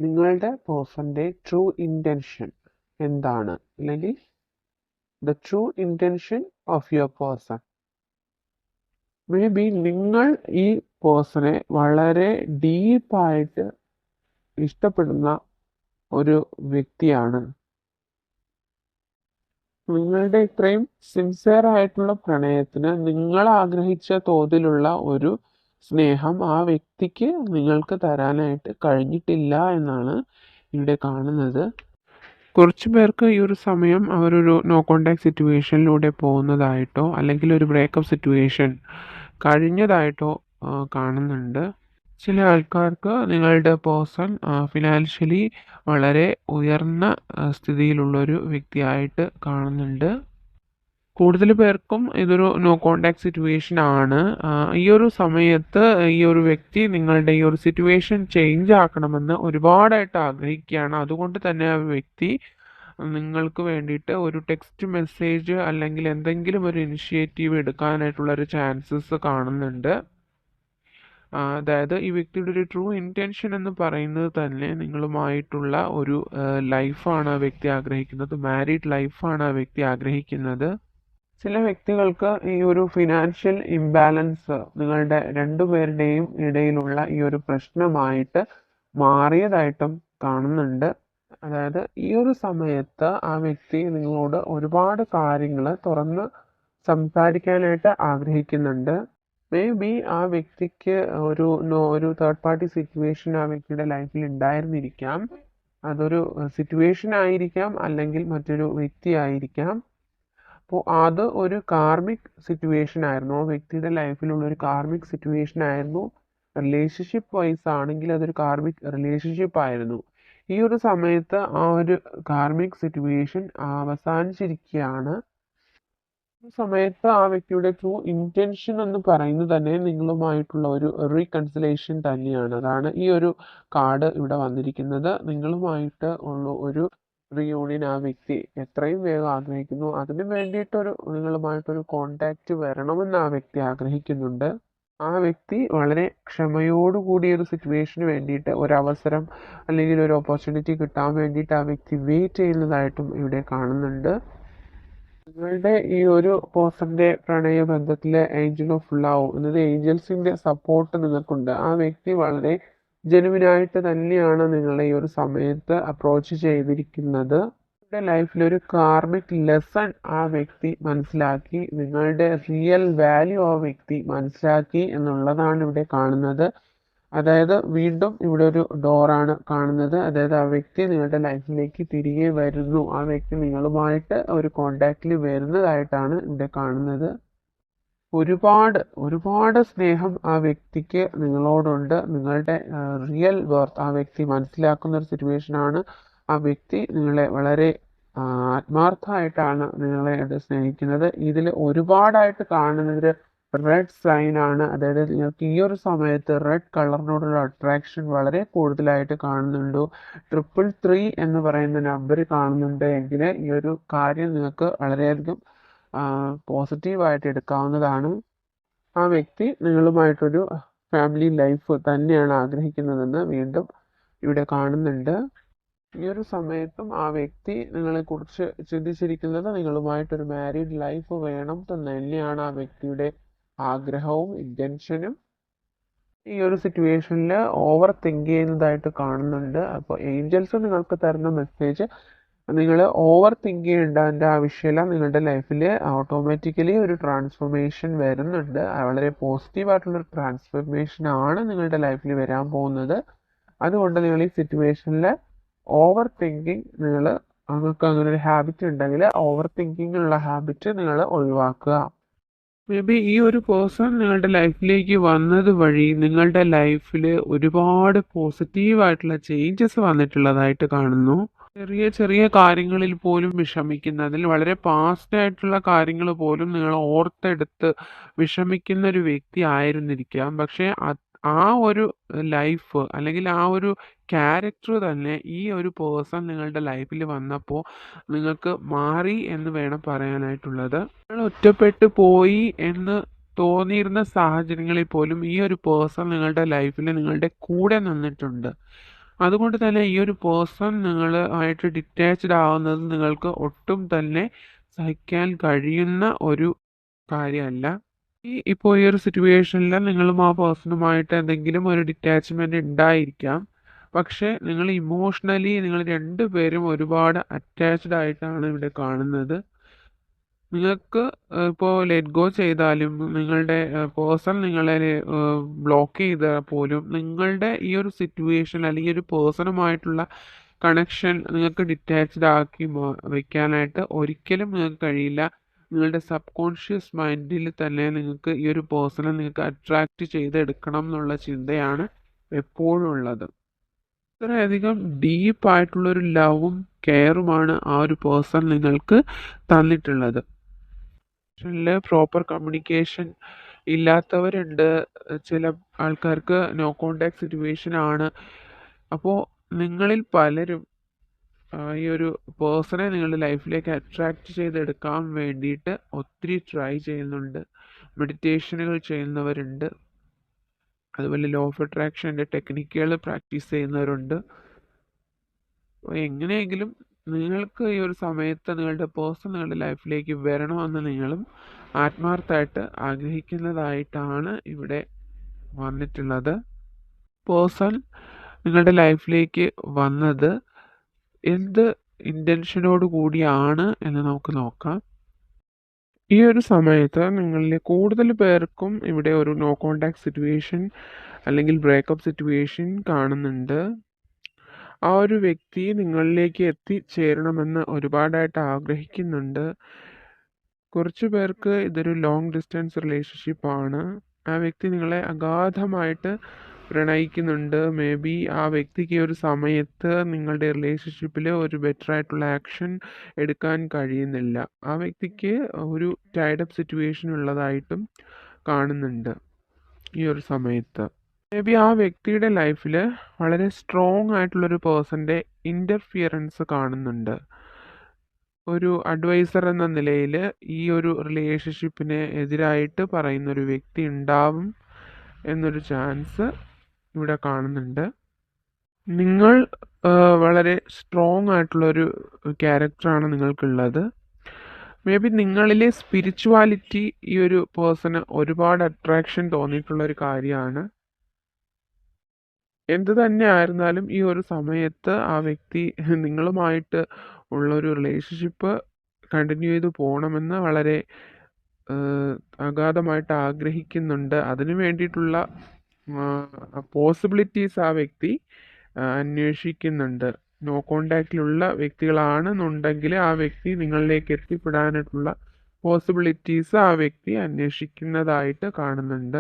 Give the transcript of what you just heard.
നിങ്ങളുടെ പേഴ്സന്റെ true intention എന്താണ്, അല്ലെങ്കിൽ the true intention of your person. May be നിങ്ങൾ ഈ പേഴ്സണെ വളരെ ഡീപ്പായിട്ട് ഇഷ്ടപ്പെടുന്ന ഒരു വ്യക്തിയാണ്. നിങ്ങളുടെ ഇത്രയും സിൻസിയർ ആയിട്ടുള്ള പ്രണയത്തിന് നിങ്ങൾ ആഗ്രഹിച്ച തോതിലുള്ള ഒരു സ്നേഹം ആ വ്യക്തിക്ക് നിങ്ങൾക്ക് തരാനായിട്ട് കഴിഞ്ഞിട്ടില്ല എന്നാണ് ഇവിടെ കാണുന്നത്. കുറച്ച് പേർക്ക് ഈ ഒരു സമയം അവരൊരു നോ കോണ്ടാക്ട് സിറ്റുവേഷനിലൂടെ പോകുന്നതായിട്ടോ അല്ലെങ്കിൽ ഒരു ബ്രേക്കപ്പ് സിറ്റുവേഷൻ കഴിഞ്ഞതായിട്ടോ കാണുന്നുണ്ട്. ചില ആൾക്കാർക്ക് നിങ്ങളുടെ പേഴ്സൺ ഫിനാൻഷ്യലി വളരെ ഉയർന്ന സ്ഥിതിയിലുള്ളൊരു വ്യക്തിയായിട്ട് കാണുന്നുണ്ട്. കൂടുതൽ പേർക്കും ഇതൊരു നോ കോണ്ടാക്ട് സിറ്റുവേഷൻ ആണ്. ഈ ഒരു സമയത്ത് ഈ ഒരു വ്യക്തി നിങ്ങളുടെ ഈ ഒരു സിറ്റുവേഷൻ ചേഞ്ച് ആക്കണമെന്ന് ഒരുപാടായിട്ട് ആഗ്രഹിക്കുകയാണ്. അതുകൊണ്ട് തന്നെ ആ വ്യക്തി നിങ്ങൾക്ക് വേണ്ടിയിട്ട് ഒരു ടെക്സ്റ്റ് മെസ്സേജ് അല്ലെങ്കിൽ എന്തെങ്കിലും ഒരു ഇനിഷ്യേറ്റീവ് എടുക്കാനായിട്ടുള്ള ഒരു ചാൻസസ് കാണുന്നുണ്ട്. അതായത് ഈ വ്യക്തിയുടെ ഒരു ട്രൂ ഇൻറ്റൻഷൻ എന്ന് പറയുന്നത് തന്നെ നിങ്ങളുമായിട്ടുള്ള ഒരു ലൈഫാണ് ആ വ്യക്തി ആഗ്രഹിക്കുന്നത്. മാരീഡ് ലൈഫാണ് ആ വ്യക്തി ആഗ്രഹിക്കുന്നത്. ചില വ്യക്തികൾക്ക് ഈ ഒരു ഫിനാൻഷ്യൽ ഇംബാലൻസ് നിങ്ങളുടെ രണ്ടുപേരുടെയും ഇടയിലുള്ള ഈ ഒരു പ്രശ്നമായിട്ട് മാറിയതായിട്ടും കാണുന്നുണ്ട്. അതായത് ഈ ഒരു സമയത്ത് ആ വ്യക്തി നിങ്ങളോട് ഒരുപാട് കാര്യങ്ങൾ തുറന്ന് സംസാരിക്കാനായിട്ട് ആഗ്രഹിക്കുന്നുണ്ട്. മേ ബി ആ വ്യക്തിക്ക് ഒരു തേർഡ് പാർട്ടി സിറ്റുവേഷൻ ആ വ്യക്തിയുടെ ലൈഫിൽ ഉണ്ടായിരുന്നിരിക്കാം. അതൊരു സിറ്റുവേഷൻ ആയിരിക്കാം, അല്ലെങ്കിൽ മറ്റൊരു വ്യക്തി ആയിരിക്കാം. അപ്പോൾ അത് ഒരു കാർമിക് സിറ്റുവേഷൻ ആയിരുന്നു, ആ വ്യക്തിയുടെ ലൈഫിലുള്ള ഒരു കാർമിക് സിറ്റുവേഷൻ ആയിരുന്നു. റിലേഷൻഷിപ്പ് വൈസ് ആണെങ്കിൽ അതൊരു കാർമിക് റിലേഷൻഷിപ്പ് ആയിരുന്നു. ഈ ഒരു സമയത്ത് ആ ഒരു കാർമിക് സിറ്റുവേഷൻ അവസാനിച്ചിരിക്കുകയാണ്. ഈ സമയത്ത് ആ വ്യക്തിയുടെ ട്രൂ ഇന്റൻഷൻ എന്ന് പറയുന്നത് തന്നെ നിങ്ങളുമായിട്ടുള്ള ഒരു റീകൺസിലേഷൻ തന്നെയാണ്. അതാണ് ഈ ഒരു കാർഡ് ഇവിടെ വന്നിരിക്കുന്നത്. നിങ്ങളുമായിട്ട് ഉള്ള ഒരു റീയൂണിയൻ ആ വ്യക്തി എത്രയും വേഗം ആഗ്രഹിക്കുന്നു. അതിനു വേണ്ടിയിട്ടൊരു നിങ്ങളുമായിട്ടൊരു കോണ്ടാക്റ്റ് വരണമെന്ന് ആ വ്യക്തി ആഗ്രഹിക്കുന്നുണ്ട്. ആ വ്യക്തി വളരെ ക്ഷമയോടുകൂടി ഒരു സിറ്റുവേഷന് വേണ്ടിയിട്ട് ഒരവസരം അല്ലെങ്കിൽ ഒരു ഓപ്പർച്യൂണിറ്റി കിട്ടാൻ വേണ്ടിയിട്ട് ആ വ്യക്തി വെയിറ്റ് ചെയ്യുന്നതായിട്ടും ഇവിടെ കാണുന്നുണ്ട്. നിങ്ങളുടെ ഈ ഒരു പേഴ്സന്റെ പ്രണയ ബന്ധത്തിലെ ഏഞ്ചൽ ഓഫ് ലവ് എന്നത് ഏഞ്ചൽസിന്റെ സപ്പോർട്ട് നിങ്ങൾക്കുണ്ട്. ആ വ്യക്തി വളരെ ജെനുവിനായിട്ട് തന്നെയാണ് നിങ്ങളെ ഈ ഒരു സമയത്ത് അപ്രോച്ച് ചെയ്തിരിക്കുന്നത്. നിങ്ങളുടെ ലൈഫിൽ ഒരു കാർമിക് ലെസൺ ആ വ്യക്തി മനസ്സിലാക്കി, നിങ്ങളുടെ റിയൽ വാല്യൂ ആ വ്യക്തി മനസ്സിലാക്കി എന്നുള്ളതാണ് ഇവിടെ കാണുന്നത്. അതായത് വീണ്ടും ഇവിടെ ഒരു ഡോറാണ് കാണുന്നത്. അതായത് ആ വ്യക്തി നിങ്ങളുടെ ലൈഫിലേക്ക് തിരികെ വരുന്നു, ആ വ്യക്തി നിങ്ങളുമായിട്ട് ഒരു കോണ്ടാക്റ്റിൽ വരുന്നതായിട്ടാണ് ഇവിടെ കാണുന്നത്. ഒരുപാട് സ്നേഹം ആ വ്യക്തിക്ക് നിങ്ങളോടുണ്ട്. നിങ്ങളുടെ റിയൽ വർത്ത് ആ വ്യക്തി മനസ്സിലാക്കുന്ന ഒരു സിറ്റുവേഷൻ ആണ്. ആ വ്യക്തി നിങ്ങളെ വളരെ ആത്മാർത്ഥമായിട്ടാണ് നിങ്ങളെ സ്നേഹിക്കുന്നത്. ഇതിൽ ഒരുപാടായിട്ട് കാണുന്നത് റെഡ് സൈൻ ആണ്. അതായത് നിങ്ങൾക്ക് ഈ ഒരു സമയത്ത് റെഡ് കളറിനോടുള്ള അട്രാക്ഷൻ വളരെ കൂടുതലായിട്ട് കാണുന്നുണ്ട്. 333 എന്ന് പറയുന്ന നമ്പർ കാണുന്നുണ്ട് എങ്കിൽ ഈ ഒരു കാര്യം നിങ്ങൾക്ക് വളരെയധികം പോസിറ്റീവായിട്ട് എടുക്കാവുന്നതാണ്. ആ വ്യക്തി നിങ്ങളുമായിട്ടൊരു ഫാമിലി ലൈഫ് തന്നെയാണ് ആഗ്രഹിക്കുന്നതെന്ന് വീണ്ടും ഇവിടെ കാണുന്നുണ്ട്. ഈ ഒരു സമയത്തും ആ വ്യക്തി നിങ്ങളെക്കുറിച്ച് ചിന്തിച്ചിരിക്കുന്നത് നിങ്ങളുമായിട്ടൊരു മാരീഡ് ലൈഫ് വേണം തന്നെയാണ് ആ വ്യക്തിയുടെ ആഗ്രഹവും ഇൻറ്റൻഷനും. ഈ ഒരു സിറ്റുവേഷനിൽ ഓവർ തിങ്ക് ചെയ്യുന്നതായിട്ട് കാണുന്നുണ്ട്. അപ്പോൾ ഏഞ്ചൽസ് നിങ്ങൾക്ക് തരുന്ന മെസ്സേജ്, നിങ്ങൾ ഓവർ തിങ്ക് ചെയ്യേണ്ടതിൻ്റെ ആവശ്യമില്ല. നിങ്ങളുടെ ലൈഫിൽ ഓട്ടോമാറ്റിക്കലി ഒരു ട്രാൻസ്ഫോർമേഷൻ വരുന്നുണ്ട്. വളരെ പോസിറ്റീവായിട്ടുള്ളൊരു ട്രാൻസ്ഫോർമേഷൻ ആണ് നിങ്ങളുടെ ലൈഫിൽ വരാൻ പോകുന്നത്. അതുകൊണ്ട് നിങ്ങൾ ഈ സിറ്റുവേഷനിൽ ഓവർ തിങ്കിങ് നിങ്ങൾക്ക് അങ്ങനെ ഒരു ഹാബിറ്റ് ഉണ്ടെങ്കിൽ ഓവർ തിങ്കിങ്ങിനുള്ള ഹാബിറ്റ് നിങ്ങൾ ഒഴിവാക്കുക. മേ ബി ഈ ഒരു പേഴ്സൺ നിങ്ങളുടെ ലൈഫിലേക്ക് വന്നത് വഴി നിങ്ങളുടെ ലൈഫിൽ ഒരുപാട് പോസിറ്റീവായിട്ടുള്ള ചേഞ്ചസ് വന്നിട്ടുള്ളതായിട്ട് കാണുന്നു. ചെറിയ ചെറിയ കാര്യങ്ങളിൽ പോലും വിഷമിക്കുന്നതിൽ വളരെ പാസ്റ്റായിട്ടുള്ള കാര്യങ്ങൾ പോലും നിങ്ങൾ ഓർത്തെടുത്ത് വിഷമിക്കുന്ന ഒരു വ്യക്തി ആയിരുന്നിരിക്കാം. പക്ഷേ ആ ഒരു ലൈഫ് അല്ലെങ്കിൽ ആ ഒരു ക്യാരക്ടർ തന്നെ ഈ ഒരു പേഴ്സൺ നിങ്ങളുടെ ലൈഫിൽ വന്നപ്പോൾ നിങ്ങൾക്ക് മാറി എന്ന് വേണം പറയാനായിട്ടുള്ളത്. നിങ്ങൾ ഒറ്റപ്പെട്ടു പോയി എന്ന് തോന്നിയിരുന്ന സാഹചര്യങ്ങളിൽ പോലും ഈ ഒരു പേഴ്സൺ നിങ്ങളുടെ ലൈഫിൽ നിങ്ങളുടെ കൂടെ നിന്നിട്ടുണ്ട്. അതുകൊണ്ട് തന്നെ ഈ ഒരു പേഴ്സൺ നിങ്ങൾ ആയിട്ട് ഡിറ്റാച്ച്ഡ് ആവുന്നത് നിങ്ങൾക്ക് ഒട്ടും തന്നെ സഹിക്കാൻ കഴിയുന്ന ഒരു കാര്യമല്ല. ഇപ്പോൾ ഈ ഒരു സിറ്റുവേഷനിൽ നിങ്ങളും ആ പേഴ്സണുമായിട്ട് എന്തെങ്കിലും ഒരു ഡിറ്റാച്ച്മെന്റ് ഉണ്ടായിരിക്കാം. പക്ഷേ നിങ്ങൾ ഇമോഷണലി നിങ്ങൾ രണ്ടുപേരും ഒരുപാട് അറ്റാച്ച്ഡ് ആയിട്ടാണ് ഇവിടെ കാണുന്നത്. നിങ്ങൾക്ക് ഇപ്പോൾ ലെറ്റ് ഗോ ചെയ്താലും നിങ്ങളുടെ പേഴ്സൺ നിങ്ങളെ ബ്ലോക്ക് ചെയ്താൽ പോലും നിങ്ങളുടെ ഈ ഒരു സിറ്റുവേഷൻ അല്ലെങ്കിൽ ഒരു പേഴ്സണുമായിട്ടുള്ള കണക്ഷൻ നിങ്ങൾക്ക് ഡിറ്റാച്ച്ഡ് ആക്കി വെക്കാനായിട്ട് ഒരിക്കലും നിങ്ങൾക്ക് കഴിയില്ല. നിങ്ങളുടെ സബ് കോൺഷ്യസ് മൈൻഡിൽ തന്നെ നിങ്ങൾക്ക് ഈ ഒരു പേഴ്സണെ നിങ്ങൾക്ക് അട്രാക്റ്റ് ചെയ്തെടുക്കണം എന്നുള്ള ചിന്തയാണ് എപ്പോഴും ഉള്ളത്. ഇത്രയധികം ഡീപ്പായിട്ടുള്ളൊരു ലവും കെയറുമാണ് ആ ഒരു പേഴ്സൺ നിങ്ങൾക്ക് തന്നിട്ടുള്ളത്. പ്രോപ്പർ കമ്മ്യൂണിക്കേഷൻ ഇല്ലാത്തവരുണ്ട്. ചില ആൾക്കാർക്ക് നോ കോണ്ടാക്ട് സിറ്റുവേഷൻ ആണ്. അപ്പോൾ നിങ്ങളിൽ പലരും ഈ ഒരു പേഴ്സണെ നിങ്ങളുടെ ലൈഫിലേക്ക് അട്രാക്റ്റ് ചെയ്തെടുക്കാൻ വേണ്ടിയിട്ട് ഒത്തിരി ട്രൈ ചെയ്യുന്നുണ്ട്. മെഡിറ്റേഷനുകൾ ചെയ്യുന്നവരുണ്ട്, അതുപോലെ ലോ ഓഫ് അട്രാക്ഷൻ്റെ ടെക്നിക്കുകൾ പ്രാക്ടീസ് ചെയ്യുന്നവരുണ്ട്. അപ്പോൾ എങ്ങനെയെങ്കിലും നിങ്ങൾക്ക് ഈ ഒരു സമയത്ത് നിങ്ങളുടെ പേഴ്സൺ നിങ്ങളുടെ ലൈഫിലേക്ക് വരണമെന്ന് നിങ്ങളും ആത്മാർത്ഥമായിട്ട് ആഗ്രഹിക്കുന്നതായിട്ടാണ് ഇവിടെ വന്നിട്ടുള്ളത്. പേഴ്സൺ നിങ്ങളുടെ ലൈഫിലേക്ക് വന്നത് എന്ത് ഇൻറ്റൻഷനോട് കൂടിയാണ് എന്ന് നമുക്ക് നോക്കാം. ഈ ഒരു സമയത്ത് നിങ്ങളിൽ കൂടുതൽ പേർക്കും ഇവിടെ ഒരു നോ കോണ്ടാക്ട് സിറ്റുവേഷൻ അല്ലെങ്കിൽ ബ്രേക്കപ്പ് സിറ്റുവേഷൻ കാണുന്നുണ്ട്. ആ ഒരു വ്യക്തി നിങ്ങളിലേക്ക് എത്തിച്ചേരണമെന്ന് ഒരുപാടായിട്ട് ആഗ്രഹിക്കുന്നുണ്ട്. കുറച്ച് പേർക്ക് ഇതൊരു ലോങ് ഡിസ്റ്റൻസ് റിലേഷൻഷിപ്പാണ്. ആ വ്യക്തി നിങ്ങളെ അഗാധമായിട്ട് പ്രണയിക്കുന്നുണ്ട്. മേ ബി ആ വ്യക്തിക്ക് ഒരു സമയത്ത് നിങ്ങളുടെ റിലേഷൻഷിപ്പിൽ ഒരു ബെറ്റർ ആയിട്ടുള്ള ആക്ഷൻ എടുക്കാൻ കഴിയുന്നില്ല. ആ വ്യക്തിക്ക് ഒരു ടൈഡപ്പ് സിറ്റുവേഷൻ ഉള്ളതായിട്ടും കാണുന്നുണ്ട് ഈ ഒരു സമയത്ത്. മേ ബി ആ വ്യക്തിയുടെ ലൈഫിൽ വളരെ സ്ട്രോങ് ആയിട്ടുള്ളൊരു പേഴ്സൻ്റെ ഇൻ്റർഫിയറൻസ് കാണുന്നുണ്ട്. ഒരു അഡ്വൈസർ എന്ന നിലയിൽ ഈ ഒരു റിലേഷൻഷിപ്പിന് എതിരായിട്ട് പറയുന്നൊരു വ്യക്തി ഉണ്ടാവും എന്നൊരു ചാൻസ് ഇവിടെ കാണുന്നുണ്ട്. നിങ്ങൾ വളരെ സ്ട്രോങ് ആയിട്ടുള്ളൊരു ക്യാരക്ടറാണ് നിങ്ങൾക്കുള്ളത്. മേ ബി നിങ്ങളിലെ സ്പിരിച്വാലിറ്റി ഈ ഒരു പേഴ്സണ് ഒരുപാട് അട്രാക്ഷൻ തോന്നിയിട്ടുള്ളൊരു കാര്യമാണ്. എന്ത് തന്നെ ആയിരുന്നാലും ഈ ഒരു സമയത്ത് ആ വ്യക്തി നിങ്ങളുമായിട്ട് ഉള്ളൊരു റിലേഷൻഷിപ്പ് കണ്ടിന്യൂ ചെയ്ത് പോകണമെന്ന് വളരെ അഗാധമായിട്ട് ആഗ്രഹിക്കുന്നുണ്ട്. അതിനു വേണ്ടിയിട്ടുള്ള പോസിബിലിറ്റീസ് ആ വ്യക്തി അന്വേഷിക്കുന്നുണ്ട്. നോ കോണ്ടാക്റ്റിലുള്ള വ്യക്തികളാണെന്നുണ്ടെങ്കിൽ ആ വ്യക്തി നിങ്ങളിലേക്ക് എത്തിപ്പെടാനായിട്ടുള്ള പോസിബിലിറ്റീസ് ആ വ്യക്തി അന്വേഷിക്കുന്നതായിട്ട് കാണുന്നുണ്ട്.